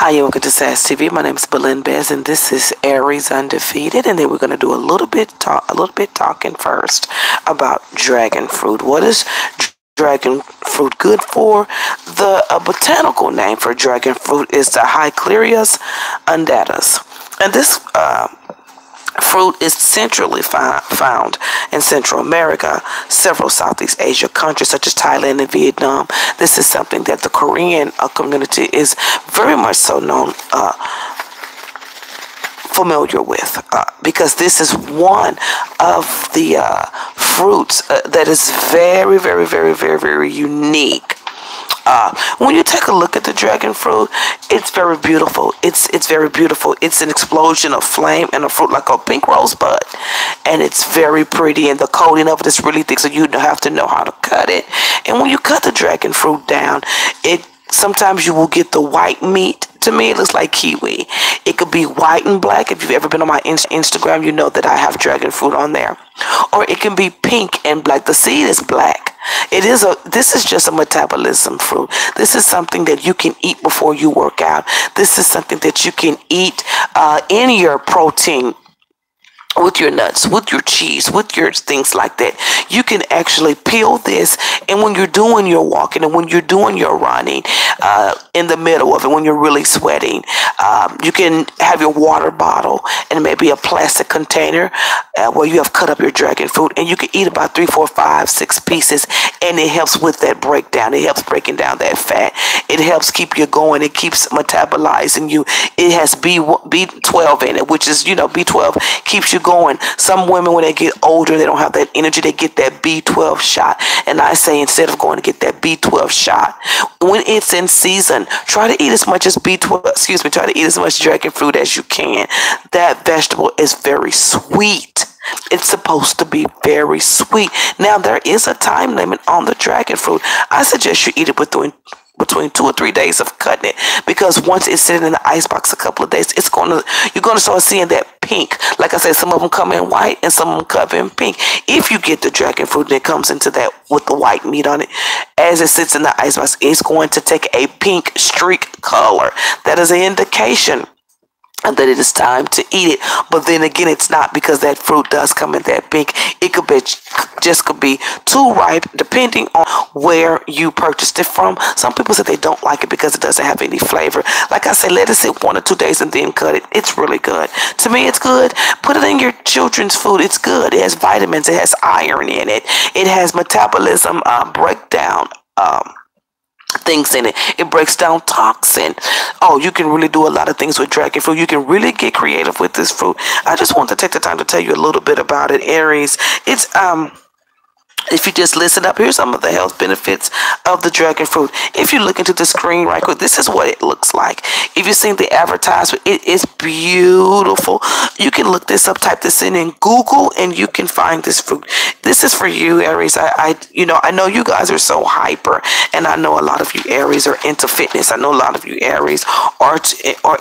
Hi, and welcome to SAS TV. My name is Belinda Bez, and this is Aries Undefeated. And then we're going to do a little bit talking first about dragon fruit. What is dragon fruit good for? The botanical name for dragon fruit is the Hyclerius undatus, and this fruit is centrally found in Central America, several Southeast Asia countries such as Thailand and Vietnam. This is something that the Korean community is very much so familiar with, because this is one of the fruits that is very unique. When you take a look at the dragon fruit, it's very beautiful. It's very beautiful. It's an explosion of flame and a fruit like a pink rosebud, and it's very pretty. And the coating of it is really thick, so you have to know how to cut it. And when you cut the dragon fruit down, sometimes you will get the white meat. To me, it looks like kiwi. It could be white and black. If you've ever been on my Instagram, you know that I have dragon fruit on there. Or it can be pink and black. The seed is black. This is just a metabolism fruit. This is something that you can eat before you work out. This is something that you can eat in your protein, with your nuts, with your cheese, with your things like that. You can actually peel this, and when you're doing your walking and when you're doing your running, in the middle of it, when you're really sweating, you can have your water bottle and maybe a plastic container where you have cut up your dragon fruit, and you can eat about 3, 4, 5, 6 pieces, and it helps with that breakdown. It helps breaking down that fat. It helps keep you going. It keeps metabolizing you. It has B12 in it, which is, B12 keeps you going. Some women, when they get older, they don't have that energy. They get that B12 shot. And I say, instead of going to get that B12 shot, when it's in season, try to eat as much try to eat as much dragon fruit as you can. That vegetable is very sweet. It's supposed to be very sweet. Now, there is a time limit on the dragon fruit. I suggest you eat it between 2 or 3 days of cutting it, because once it's sitting in the icebox a couple of days, you're gonna start seeing that pink. Like I said, some of them come in white and some of them come in pink. If you get the dragon fruit and it comes into that with the white meat on it, as it sits in the icebox, it's going to take a pink streak color. That is an indication and that it is time to eat it. But then again, it's not, because that fruit does come in that pink. It could be too ripe, depending on where you purchased it from. Some people say they don't like it because it doesn't have any flavor. Like I said, let it sit 1 or 2 days and then cut it. It's really good. To me, it's good. Put it in your children's food. It's good. It has vitamins. It has iron in it. It has metabolism breakdown things in it. It breaks down toxin. Oh, you can really do a lot of things with dragon fruit. You can really get creative with this fruit. I just want to take the time to tell you a little bit about it, Aries. It's if you just listen up, here's some of the health benefits of the dragon fruit. If you look into the screen right quick, this is what it looks like. If you've seen the advertisement, it is beautiful. You can look this up, type this in Google, and you can find this fruit. This is for you, Aries. I know you guys are so hyper, and I know a lot of you Aries are into fitness. I know a lot of you Aries are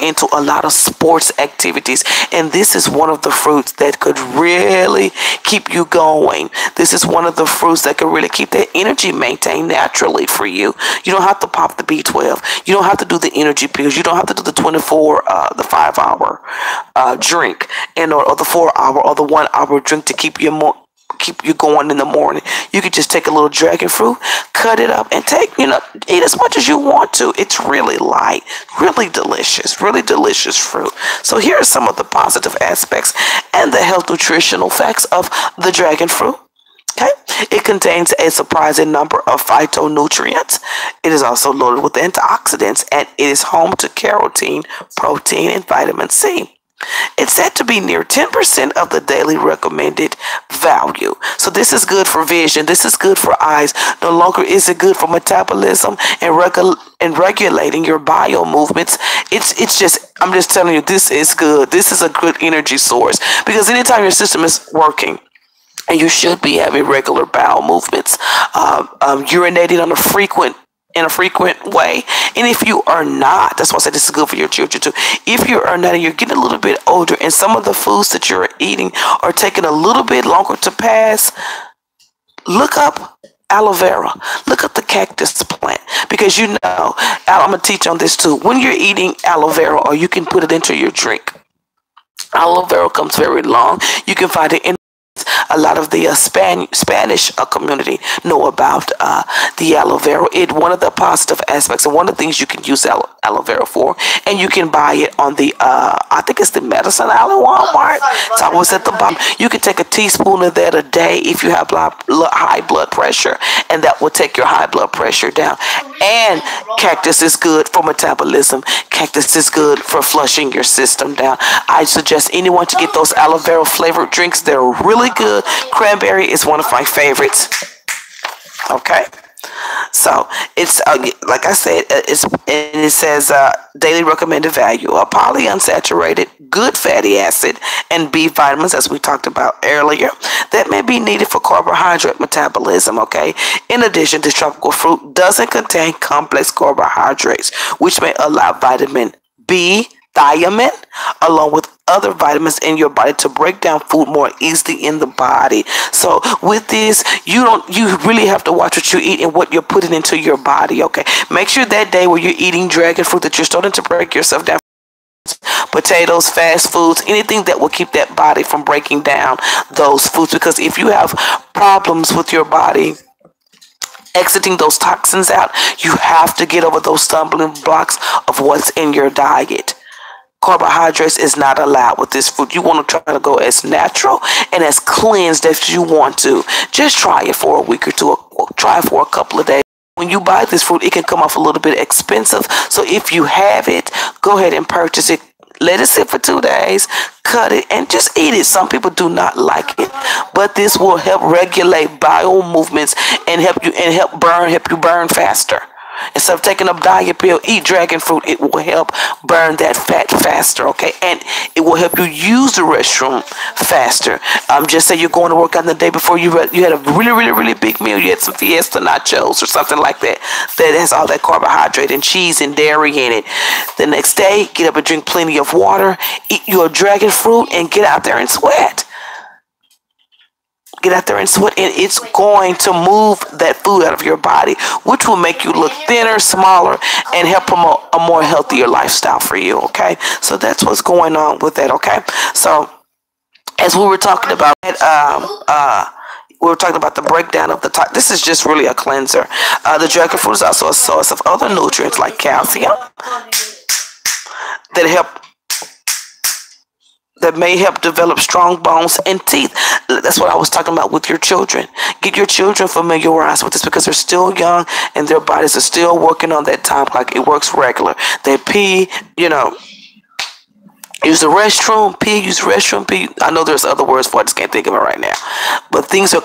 into a lot of sports activities, and this is one of the fruits that could really keep you going. This is one of the fruits that can really keep that energy maintained naturally for you. You don't have to pop the B12. You don't have to do the energy pills. You don't have to do the 5-hour drink, or the 4-hour or the 1-hour drink to keep you going in the morning. You could just take a little dragon fruit, cut it up, and eat as much as you want to. It's really light, really delicious fruit. So here are some of the positive aspects and the health nutritional facts of the dragon fruit. Okay, it contains a surprising number of phytonutrients. It is also loaded with antioxidants, and it is home to carotene, protein, and vitamin C. It's said to be near 10% of the daily recommended value. So this is good for vision. This is good for eyes. No longer is it good for metabolism and regulating your bile movements. I'm just telling you, this is good. This is a good energy source, because anytime your system is working, and you should be having regular bowel movements, urinating in a frequent way. And if you are not, that's why I said this is good for your children too. If you are not, and you're getting a little bit older, and some of the foods that you're eating are taking a little bit longer to pass, look up aloe vera. Look up the cactus plant, because you know, I'm going to teach on this too. When you're eating aloe vera, or you can put it into your drink, aloe vera comes very long. You can find it in a lot of the Spanish community know about the aloe vera. One of the positive aspects, and one of the things you can use aloe vera for, and you can buy it on the I think it's the medicine aisle at Walmart. It's always at the bottom. You can take a teaspoon of that a day if you have high blood pressure, and that will take your high blood pressure down. And cactus is good for metabolism. Cactus is good for flushing your system down. I suggest anyone to get those aloe vera flavored drinks. They're really good. Cranberry is one of my favorites. Okay, so it's like I said, it says daily recommended value: a polyunsaturated, good fatty acid, and B vitamins, as we talked about earlier, that may be needed for carbohydrate metabolism. Okay, in addition, this tropical fruit doesn't contain complex carbohydrates, which may allow vitamin B, thiamine, along with other vitamins in your body to break down food more easily in the body. So with this, you really have to watch what you eat and what you're putting into your body. Okay, make sure that day where you're eating dragon fruit that you're starting to break yourself down. Potatoes, fast foods, anything that will keep that body from breaking down those foods, because if you have problems with your body exiting those toxins out, you have to get over those stumbling blocks of what's in your diet. Carbohydrates is not allowed with this food. You want to try to go as natural and as cleansed as you want to. Just try it for a week or two. Try it for a couple of days. When you buy this fruit, it can come off a little bit expensive. So if you have it, go ahead and purchase it. Let it sit for 2 days, cut it, and just eat it. Some people do not like it, but this will help regulate bowel movements and help you burn faster. Instead of taking a diet pill, eat dragon fruit. It will help burn that fat faster, okay? And it will help you use the restroom faster. Just say you're going to work on the day before, you had a really big meal. You had some Fiesta nachos or something like that that has all that carbohydrate and cheese and dairy in it. The next day, get up and drink plenty of water, eat your dragon fruit, and get out there and sweat. Get out there and sweat, and it's going to move that food out of your body, which will make you look thinner, smaller, and help promote a more healthier lifestyle for you. Okay, so that's what's going on with that. Okay, so as we were talking about we were talking about the breakdown of the top. This is just really a cleanser. The dragon fruit is also a source of other nutrients like calcium that may help develop strong bones and teeth. That's what I was talking about with your children. Get your children familiarized with this, because they're still young and their bodies are still working on that time clock. It works regular. They pee, use the restroom, pee. I know there's other words for it, I just can't think of it right now. But things are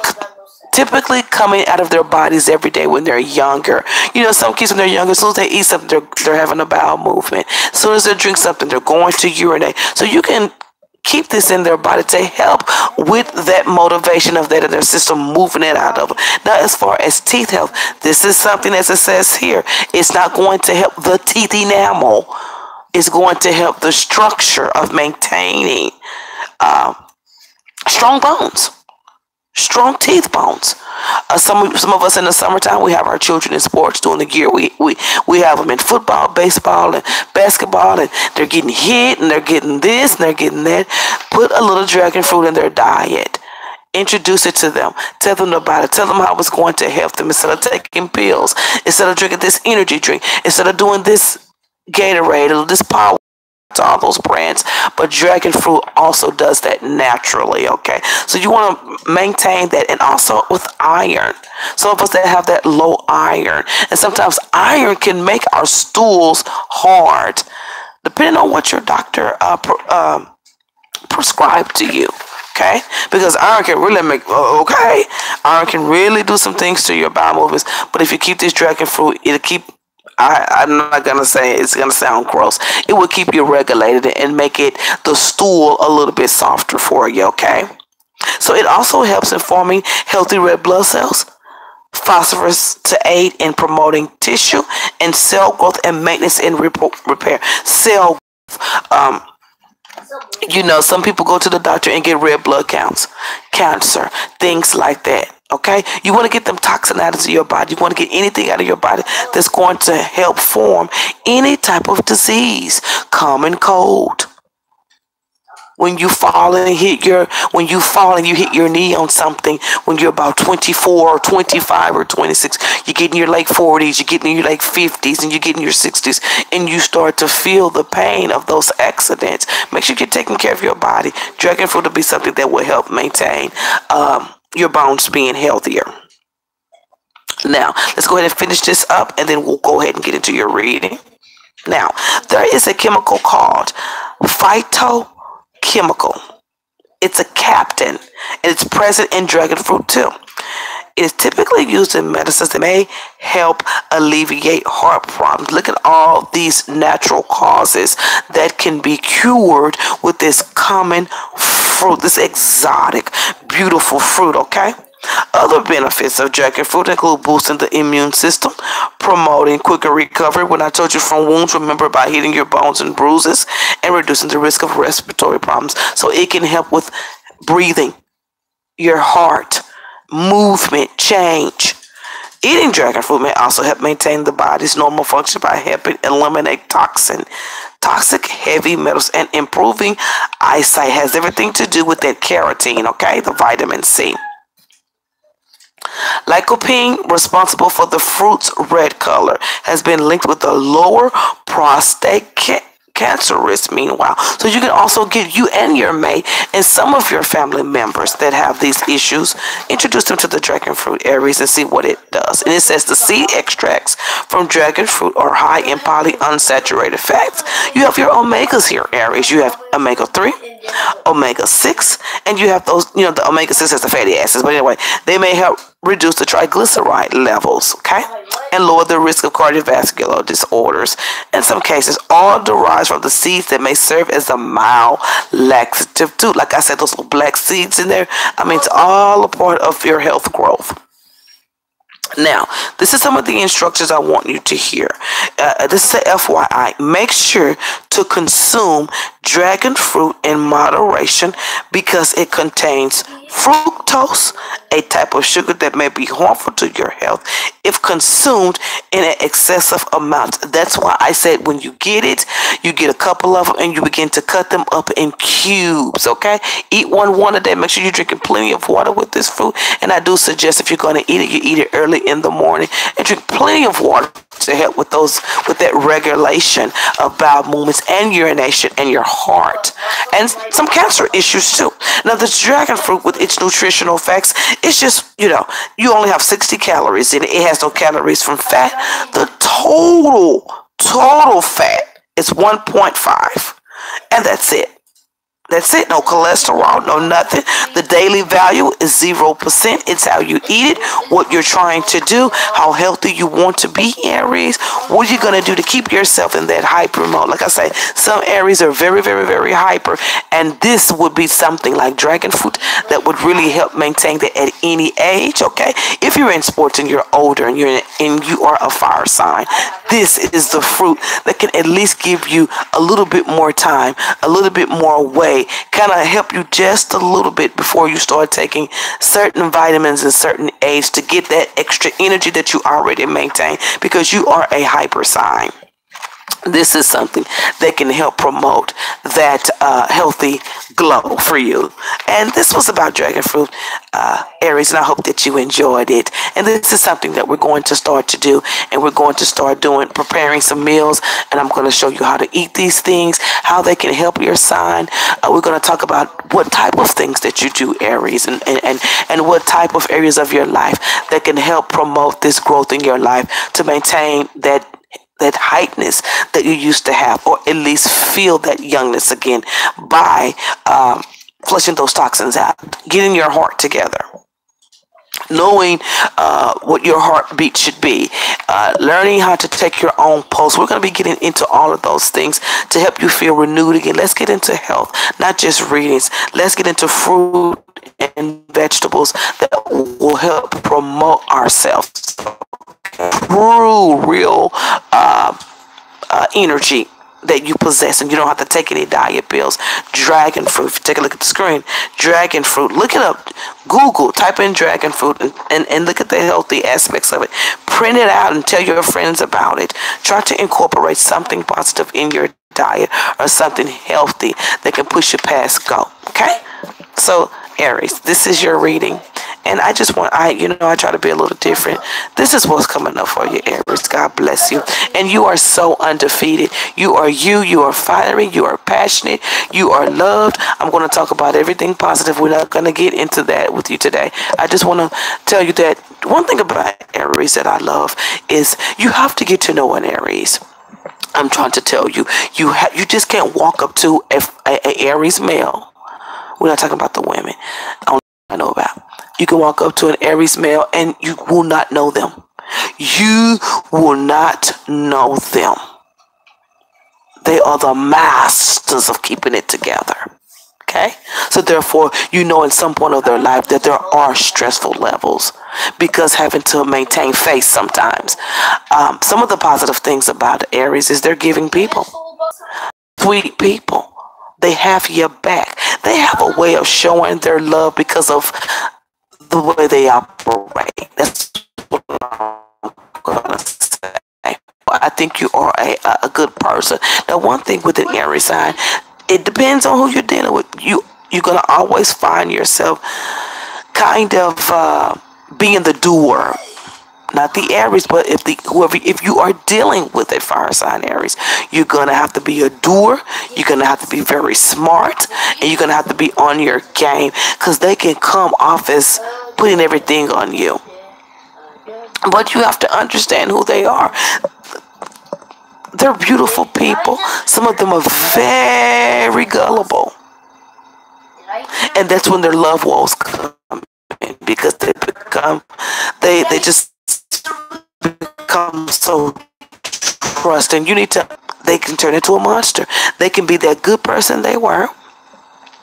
typically coming out of their bodies every day when they're younger. Some kids when they're younger, as soon as they eat something, they're having a bowel movement. As soon as they drink something, they're going to urinate. So you can keep this in their body to help with that motivation of that in their system, moving it out of them. Now, as far as teeth health, this is something, as it says here, it's not going to help the teeth enamel. It's going to help the structure of maintaining strong bones. Strong teeth bones. Some of us in the summertime, we have our children in sports during the year. We have them in football, baseball, and basketball, and they're getting hit, and they're getting this, and they're getting that. Put a little dragon fruit in their diet. Introduce it to them. Tell them about it. Tell them how it's going to help them. Instead of taking pills, instead of drinking this energy drink, instead of doing this Gatorade or this power, to all those brands, but dragon fruit also does that naturally. Okay, so you want to maintain that, and also with iron. Some of us that have that low iron, and sometimes iron can make our stools hard, depending on what your doctor prescribed to you. Okay, because iron can really iron can really do some things to your bowel movements. But if you keep this dragon fruit, it'll keep. I'm not going to say it's going to sound gross. It will keep you regulated and make the stool a little bit softer for you, okay? So it also helps in forming healthy red blood cells, phosphorus to aid in promoting tissue and cell growth and maintenance and repair. Cell growth. Some people go to the doctor and get red blood counts, cancer, things like that. Okay, you want to get them toxins out of your body. You want to get anything out of your body that's going to help form any type of disease, common cold. When you fall and you hit your knee on something when you're about 24 or 25 or 26, you get in your late 40s, you get in your late 50s, and you get in your 60s, and you start to feel the pain of those accidents. Make sure you're taking care of your body. Dragon fruit will be something that will help maintain your bones being healthier. Now, let's go ahead and finish this up, and then we'll go ahead and get into your reading. Now, there is a chemical called phytochemical. It's a captain, and it's present in dragon fruit too. It is typically used in medicines that may help alleviate heart problems. Look at all these natural causes that can be cured with this common fruit, this exotic, beautiful fruit, okay? Other benefits of dragon fruit include boosting the immune system, promoting quicker recovery. When I told you from wounds, remember, by healing your bones and bruises, and reducing the risk of respiratory problems. So it can help with breathing, your heart, movement, change. Eating dragon fruit may also help maintain the body's normal function by helping eliminate toxic heavy metals, and improving eyesight. Has everything to do with that carotene, okay, the vitamin C. Lycopene, responsible for the fruit's red color, has been linked with a lower prostate cancer risk, meanwhile. So you can also get you and your mate and some of your family members that have these issues, introduce them to the dragon fruit, Aries, and see what it does. And it says the seed extracts from dragon fruit are high in polyunsaturated fats. You have your omegas here, Aries. You have omega-3, omega-6, and you have those, the omega-6 has the fatty acids, but anyway, they may help reduce the triglyceride levels, okay, and lower the risk of cardiovascular disorders. In some cases, all derives from the seeds that may serve as a mild laxative too. Like I said, those little black seeds in there, it's all a part of your health growth. Now, this is some of the instructions I want you to hear. This is a FYI. Make sure to consume dragon fruit in moderation because it contains fructose, a type of sugar that may be harmful to your health if consumed in an excessive amount. That's why I said when you get it, you get a couple of them and you begin to cut them up in cubes, okay? Eat one a day. Make sure you're drinking plenty of water with this fruit. And I do suggest if you're going to eat it, you eat it early in the morning and drink plenty of water to help with that regulation of bowel movements and urination and your heart and some cancer issues too. Now, the dragon fruit with its nutritional facts, it's just, you only have 60 calories in it. It has no calories from fat. The total fat is 1.5, and that's it. That's it. No cholesterol, no nothing. The daily value is 0%. It's how you eat it, what you're trying to do, how healthy you want to be, Aries. What are you going to do to keep yourself in that hyper mode? Like I say, some Aries are very, very, very hyper, and this would be something like dragon fruit that would really help maintain that at any age, okay? If you're in sports and you're older and you are a fire sign, this is the fruit that can at least give you a little bit more time, a little bit more weight, kind of help you just a little bit before you start taking certain vitamins in certain age to get that extra energy that you already maintain because you are a hyper sign. This is something that can help promote that healthy glow for you. And this was about dragon fruit, Aries, and I hope that you enjoyed it. And this is something that we're going to start to do, and we're going to start preparing some meals, and I'm going to show you how to eat these things, how they can help your sign. We're going to talk about what type of things that you do, Aries, and what type of areas of your life that can help promote this growth in your life to maintain that heightness that you used to have, or at least feel that youngness again by flushing those toxins out, getting your heart together, knowing what your heartbeat should be, learning how to take your own pulse. We're going to be getting into all of those things to help you feel renewed again. Let's get into health, not just readings. Let's get into fruit and vegetables that will help promote ourselves. True, real energy that you possess, and you don't have to take any diet pills. Dragon fruit. If you take a look at the screen, dragon fruit. Look it up. Google, type in dragon fruit, and look at the healthy aspects of it. Print it out and tell your friends about it. Try to incorporate something positive in your diet or something healthy that can push you past go. Okay? So, Aries, this is your reading. And I just want, I try to be a little different. This is what's coming up for you, Aries. God bless you. And you are so undefeated. You are you. You are fiery. You are passionate. You are loved. I'm going to talk about everything positive. We're not going to get into that with you today. I just want to tell you that one thing about Aries that I love is you have to get to know an Aries. I'm trying to tell you, you just can't walk up to a Aries male. We're not talking about the women. I know about. You can walk up to an Aries male and you will not know them. You will not know them. They are the masters of keeping it together. Okay? So therefore, you know in some point of their life that there are stressful levels because having to maintain faith sometimes. Some of the positive things about Aries is they're giving people. Sweet people. They have your back. They have a way of showing their love because of the way they operate. That's what I'm going to say. I think you are a good person. Now, one thing with an Aries sign, it depends on who you're dealing with. You're going to always find yourself kind of being the doer. Not the Aries, but if you are dealing with a fire sign Aries, you're going to have to be a doer. You're going to have to be very smart. And you're going to have to be on your game. Because they can come off as putting everything on you. But you have to understand who they are. They're beautiful people. Some of them are very gullible. And that's when their love woes come in. Because they just become so trusting. They can turn into a monster. They can be that good person they were,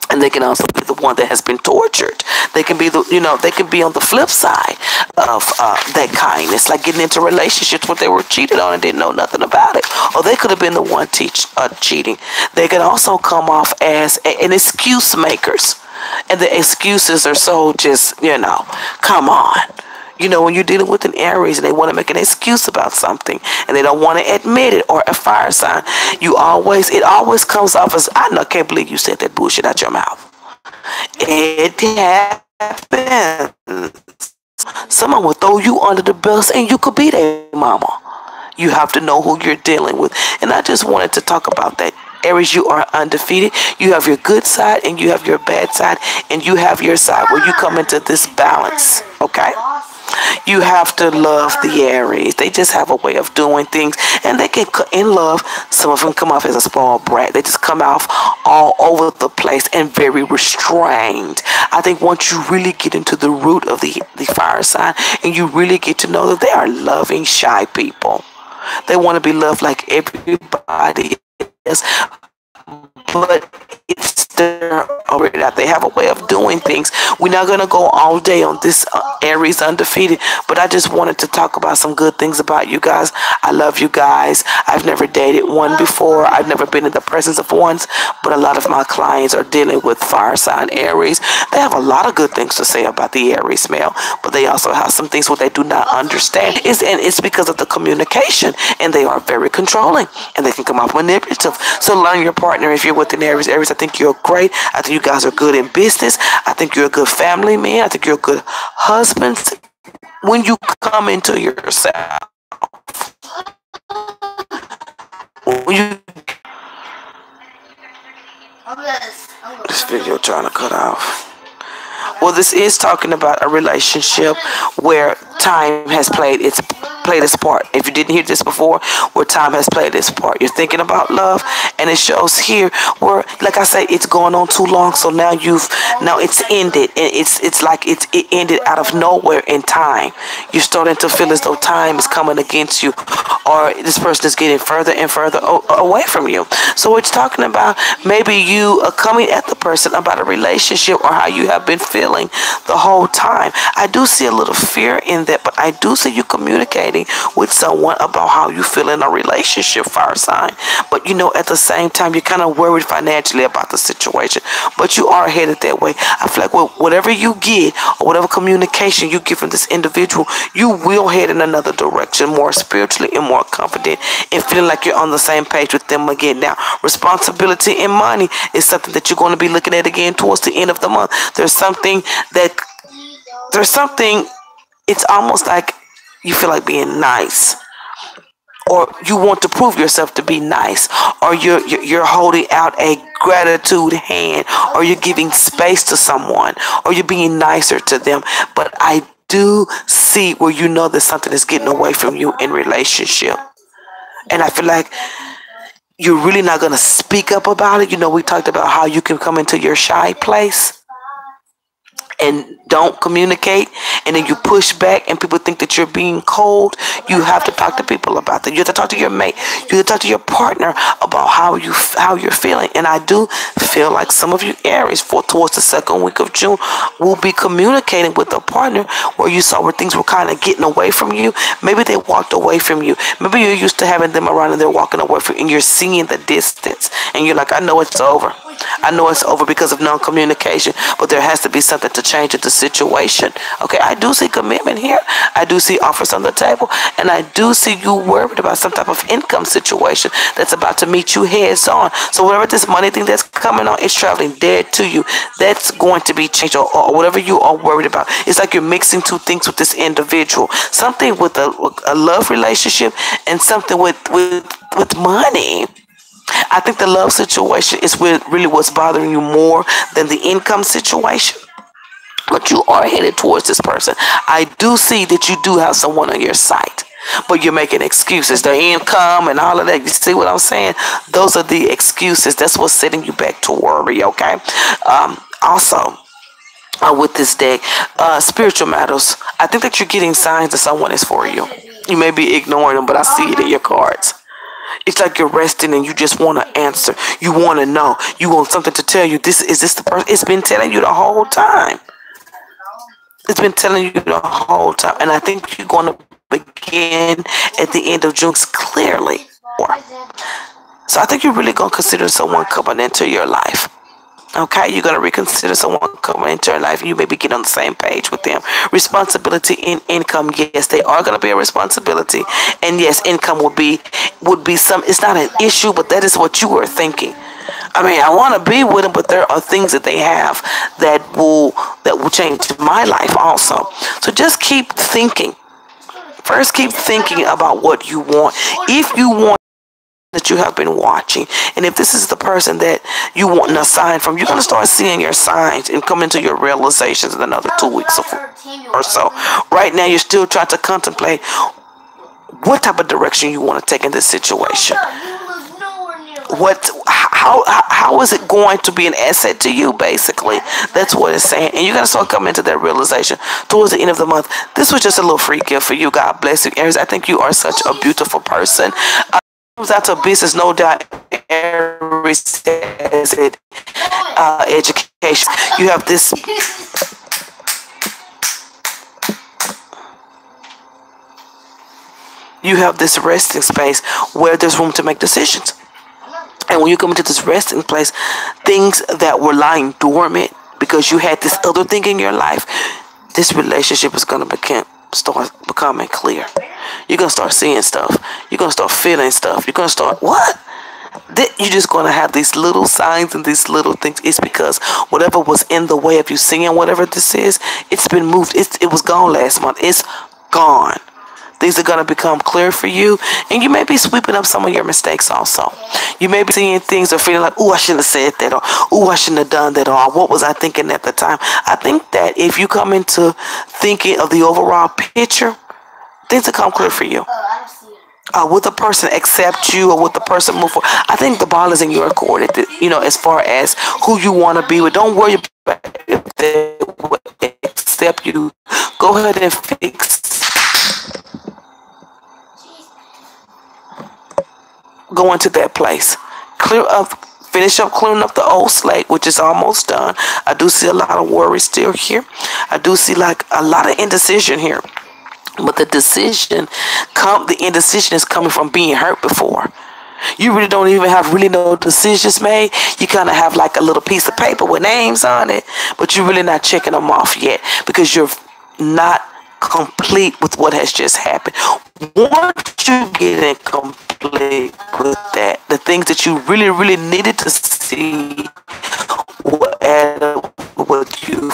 and they can also be the one that has been tortured. They can be they can be on the flip side of that kindness, like getting into relationships where they were cheated on and didn't know nothing about it, or they could have been the one cheating. They can also come off as an excuse makers, and the excuses are so just come on. When you're dealing with an Aries and they want to make an excuse about something and they don't want to admit it, or a fire sign, it always comes off as, can't believe you said that bullshit out your mouth. It happens. Someone will throw you under the bus and you could be their mama. You have to know who you're dealing with. And I just wanted to talk about that. Aries, you are undefeated. You have your good side and you have your bad side, and you have your side where you come into this balance. Okay? You have to love the Aries. They just have a way of doing things, and they can, in love, some of them come off as a spoiled brat. They just come off all over the place and very restrained. I think once you really get into the root of the fire sign and you really get to know that they are loving, shy people. They want to be loved like everybody else, but it's their already out. They have a way of doing things. We're not going to go all day on this Aries Undefeated, but I just wanted to talk about some good things about you guys. I love you guys. I've never dated one before. I've never been in the presence of one, but a lot of my clients are dealing with fire sign Aries. They have a lot of good things to say about the Aries male, but they also have some things what they do not understand. It's because of the communication, and they are very controlling, and they can come off manipulative. So learn your partner. If you're with an Aries, I think you're great. I think you guys are good in business. I think you're a good family man. I think you're a good husband. When you come into yourself, this video trying to cut off. Well, this is talking about a relationship where time has played its part. If you didn't hear this before, where time has played its part. You're thinking about love, and it shows here where, like I say, it's going on too long. So now it's ended, and it's like it ended out of nowhere in time. You're starting to feel as though time is coming against you, or this person is getting further and further away from you. So it's talking about maybe you are coming at the person about a relationship or how you have been feeling the whole time. I do see a little fear in that, but I do see you communicating communicating with someone about how you feel in a relationship, fire sign. But you know, at the same time, you're kind of worried financially about the situation. But you are headed that way. I feel like whatever you get or whatever communication you get from this individual, you will head in another direction, more spiritually and more confident, and feeling like you're on the same page with them again. Now, responsibility and money is something that you're going to be looking at again towards the end of the month. There's something, it's almost like you feel like being nice, or you want to prove yourself to be nice, or you're holding out a gratitude hand, or you're giving space to someone, or you're being nicer to them. But I do see where you know that something is getting away from you in relationship. And I feel like you're really not going to speak up about it. You know, we talked about how you can come into your shy place and don't communicate, and then you push back and people think that you're being cold. You have to talk to people about that. You have to talk to your mate. You have to talk to your partner about how you're feeling. And I do feel like some of you Aries towards the second week of June will be communicating with a partner where you saw where things were kind of getting away from you. Maybe they walked away from you. Maybe you're used to having them around and they're walking away from you, and you're seeing the distance and you're like, I know it's over. I know it's over because of non-communication, but there has to be something to change the situation. Okay, I do see commitment here. I do see offers on the table, and I do see you worried about some type of income situation that's about to meet you heads on. So whatever this money thing that's coming on is traveling dead to you. That's going to be changed, or whatever you are worried about. It's like you're mixing two things with this individual. Something with a love relationship and something with money. I think the love situation is really what's bothering you more than the income situation. But you are headed towards this person. I do see that you do have someone on your side, but you're making excuses. The income and all of that. You see what I'm saying? Those are the excuses. That's what's setting you back to worry, okay? Also, with this deck, spiritual matters. I think that you're getting signs that someone is for you. You may be ignoring them, but I see it in your cards. It's like you're resting and you just want to answer. You want to know. You want something to tell you. Is this the person? It's been telling you the whole time. It's been telling you the whole time. And I think you're going to begin at the end of June clearly. So I think you're really going to consider someone coming into your life. Okay, you're going to reconsider someone coming into your life, and you maybe get on the same page with them. Responsibility and income, yes, they are going to be a responsibility. And yes, income would be some, it's not an issue, but that is what you were thinking. I mean, I want to be with them, but there are things that they have that will change my life also. So just keep thinking. First, keep thinking about what you want. If you want that you have been watching, and if this is the person that you want a sign from, you're going to start seeing your signs and come into your realizations in another 2 weeks or so. Right now, you're still trying to contemplate what type of direction you want to take in this situation. How is it going to be an asset to you, basically? That's what it's saying. And you're going to start coming into that realization towards the end of the month. This was just a little free gift for you. God bless you, Aries. I think you are such a beautiful person. Comes out to business, no doubt. Aries says it. Education. You have this. You have this resting space where there's room to make decisions. And when you come into this resting place, things that were lying dormant because you had this other thing in your life, this relationship is going to start becoming clear. You're going to start seeing stuff. You're going to start feeling stuff. You're going to start, what? You're just going to have these little signs and these little things. It's because whatever was in the way of you seeing whatever this is, it's been moved. It was gone last month. It's gone. Things are going to become clear for you. And you may be sweeping up some of your mistakes also. You may be seeing things or feeling like, oh, I shouldn't have said that, or oh, I shouldn't have done that, or what was I thinking at the time? I think that if you come into thinking of the overall picture, things will come clear for you. Will the person accept you, or will the person move forward? I think the ball is in your court, as far as who you want to be with. Don't worry about if they will accept you. Go ahead and go into that place. Finish up clearing up the old slate, which is almost done. I do see a lot of worry still here. I do see like a lot of indecision here. But the indecision is coming from being hurt before. You really don't even have really no decisions made. You kind of have like a little piece of paper with names on it, but you're really not checking them off yet because you're not complete with what has just happened. Once you get in complete with that, the things that you really, really needed to see will add up what you